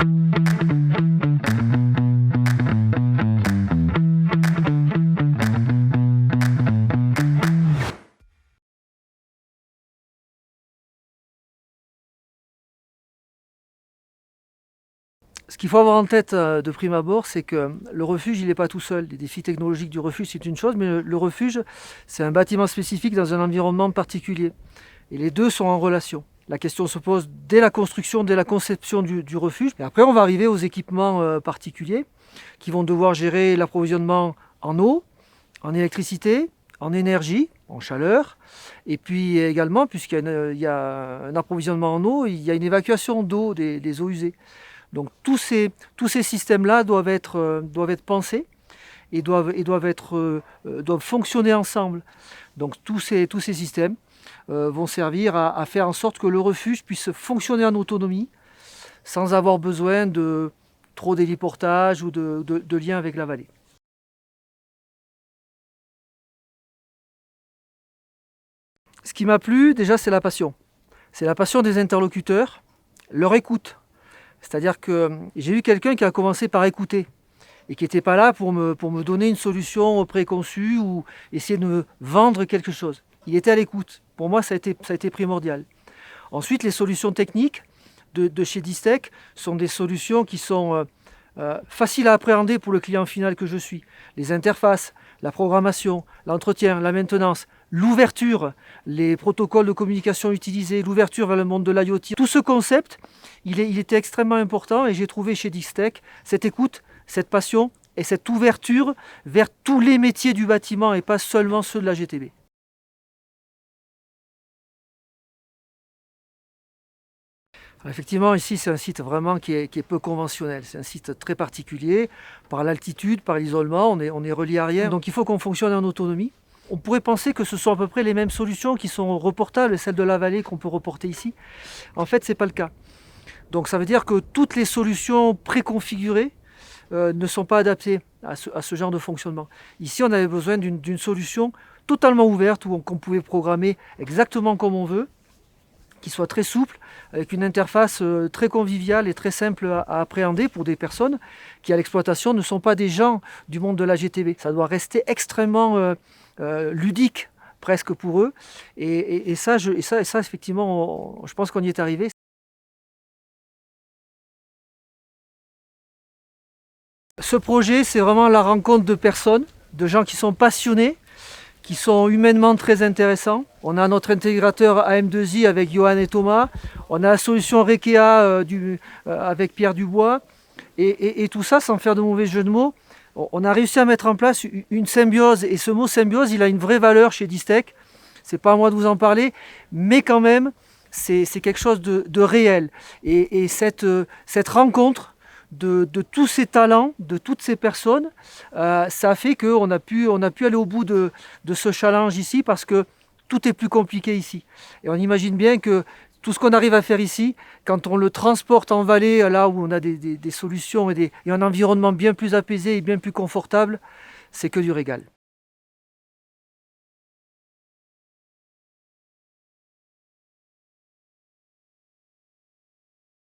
Ce qu'il faut avoir en tête de prime abord, c'est que le refuge, il n'est pas tout seul. Les défis technologiques du refuge, c'est une chose, mais le refuge, c'est un bâtiment spécifique dans un environnement particulier. Et les deux sont en relation. La question se pose dès la construction, dès la conception du refuge. Et après, on va arriver aux équipements particuliers qui vont devoir gérer l'approvisionnement en eau, en électricité, en énergie, en chaleur. Et puis également, puisqu'il y a un approvisionnement en eau, il y a une évacuation d'eau des eaux usées. Donc tous ces systèmes-là doivent être pensés et doivent fonctionner ensemble. Donc tous ces systèmes vont servir à faire en sorte que le refuge puisse fonctionner en autonomie sans avoir besoin de trop d'héliportage ou de lien avec la vallée. Ce qui m'a plu déjà, c'est la passion. C'est la passion des interlocuteurs, leur écoute. C'est-à-dire que j'ai eu quelqu'un qui a commencé par écouter et qui n'était pas là pour me donner une solution préconçue ou essayer de me vendre quelque chose. Il était à l'écoute. Pour moi, ça a été primordial. Ensuite, les solutions techniques de chez Distech sont des solutions qui sont faciles à appréhender pour le client final que je suis. Les interfaces, la programmation, l'entretien, la maintenance, l'ouverture, les protocoles de communication utilisés, l'ouverture vers le monde de l'IoT. Tout ce concept, il était extrêmement important et j'ai trouvé chez Distech cette écoute, cette passion et cette ouverture vers tous les métiers du bâtiment et pas seulement ceux de la GTB. Effectivement, ici, c'est un site vraiment qui est peu conventionnel. C'est un site très particulier, par l'altitude, par l'isolement, on est relié à rien. Donc il faut qu'on fonctionne en autonomie. On pourrait penser que ce sont à peu près les mêmes solutions qui sont reportables, celles de la vallée qu'on peut reporter ici. En fait, ce n'est pas le cas. Donc ça veut dire que toutes les solutions préconfigurées ne sont pas adaptées à ce genre de fonctionnement. Ici, on avait besoin d'une solution totalement ouverte, qu'on pouvait programmer exactement comme on veut, qui soit très souple, avec une interface très conviviale et très simple à appréhender pour des personnes qui, à l'exploitation, ne sont pas des gens du monde de la GTB. Ça doit rester extrêmement ludique, presque pour eux. Et ça, effectivement, je pense qu'on y est arrivé. Ce projet, c'est vraiment la rencontre de personnes, de gens qui sont passionnés, qui sont humainement très intéressants. On a notre intégrateur AM2I avec Johan et Thomas. On a la solution Rekea avec Pierre Dubois. Et tout ça, sans faire de mauvais jeu de mots, on a réussi à mettre en place une symbiose. Et ce mot symbiose, il a une vraie valeur chez Distech. C'est pas à moi de vous en parler, mais quand même, c'est quelque chose de réel. Et cette rencontre de tous ces talents, de toutes ces personnes, ça a fait qu'on a pu aller au bout de ce challenge ici parce que tout est plus compliqué ici. Et on imagine bien que tout ce qu'on arrive à faire ici, quand on le transporte en vallée, là où on a des solutions et un environnement bien plus apaisé et bien plus confortable, c'est que du régal.